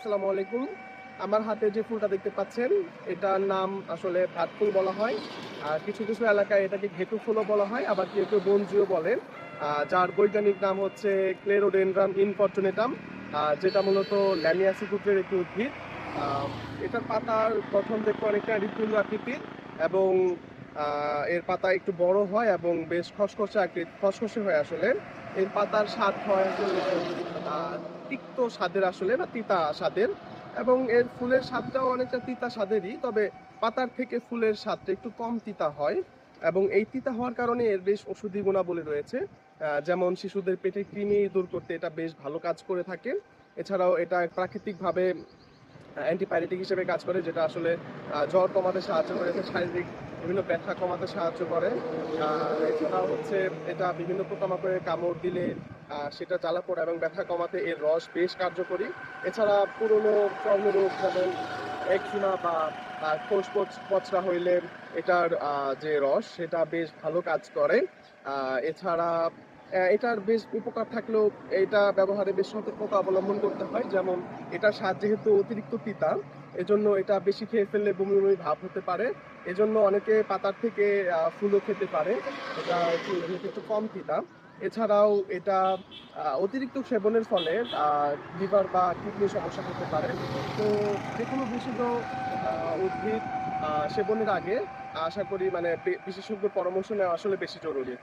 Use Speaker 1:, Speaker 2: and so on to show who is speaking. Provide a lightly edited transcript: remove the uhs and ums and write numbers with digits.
Speaker 1: আসসালামু আলাইকুম। আমার হাতে যে ফুলটা দেখতে পাচ্ছেন, এটার নাম আসলে ভাটফুল বলা হয়। আর কিছু, কিছু এলাকায় এটাকে ঘেটু ফুলও বলা হয়, আবার কেউ, কেউ বনজিও বলেন। যার বৈজ্ঞানিক নাম হচ্ছে ক্লেরোডেনড্রাম ইনফরচুনেটাম, যেটা মূলত ল্যামিয়াসি গোত্রের একটি উদ্ভিদ। আ এটার পাতার গঠন দেখতে অনেকটা হৃৎপিণ্ড আকৃতির এবং এর পাতা একটু বড় হয় এবং বেশ খসখসে হয় আসলে। এর পাতার স্বাদ হয় আসলে আ তিক্ত স্বাদের আসলে বা তিতা স্বাদের এবং এর ফুলের স্বাদটাও অনেকটা তিতা স্বাদেরই। তবে পাতার থেকে ফুলের স্বাদটা একটু কম তিতা হয় এবং এই তিতা হওয়ার কারণে এর বেশ ঔষধি গুণাবলী রয়েছে। যেমন শিশুদের পেটের কৃমি দূর করতে এটা বেশ ভালো কাজ করে থাকে। এছাড়াও এটা প্রাকৃতিকভাবে অ্যান্টিপাইরেটিক হিসেবে কাজ করে, যেটা আসলে জ্বর কমাতে সাহায্য করে, শারীরিক বিভিন্ন ব্যথা কমাতে সাহায্য করে। এছাড়াও হচ্ছে এটা বিভিন্ন পোকামাকড়ের কামড় দিলে সেটা জ্বালাপোড়া এবং ব্যথা কমাতে এর রস বেশ কার্যকরী। এছাড়া পুরনো চর্মরোগ যেমন একজিমা বা পচরা হইলে এটার যে রস সেটা বেশ ভালো কাজ করে। এছাড়া এটার বেশ উপকার থাকলেও এটা ব্যবহারে বেশ সতর্কতা অবলম্বন করতে হয়। যেমন এটার স্বাদ যেহেতু অতিরিক্ত তিতা, এজন্য এটা বেশি খেয়ে ফেললে বমি, বমি ভাব হতে পারে। এজন্য অনেকে পাতার থেকে ফুলও খেতে পারে। এটা যেহেতু একটু কম তিতা। এছাড়াও এটা অতিরিক্ত সেবনের ফলে লিভার বা কিডনির সমস্যা হতে পারে। তো যেকোনো ভেষজ উদ্ভিদ সেবনের আগে আশা করি মানে বিশেষজ্ঞের পরামর্শ নেওয়া আসলে বেশি জরুরি।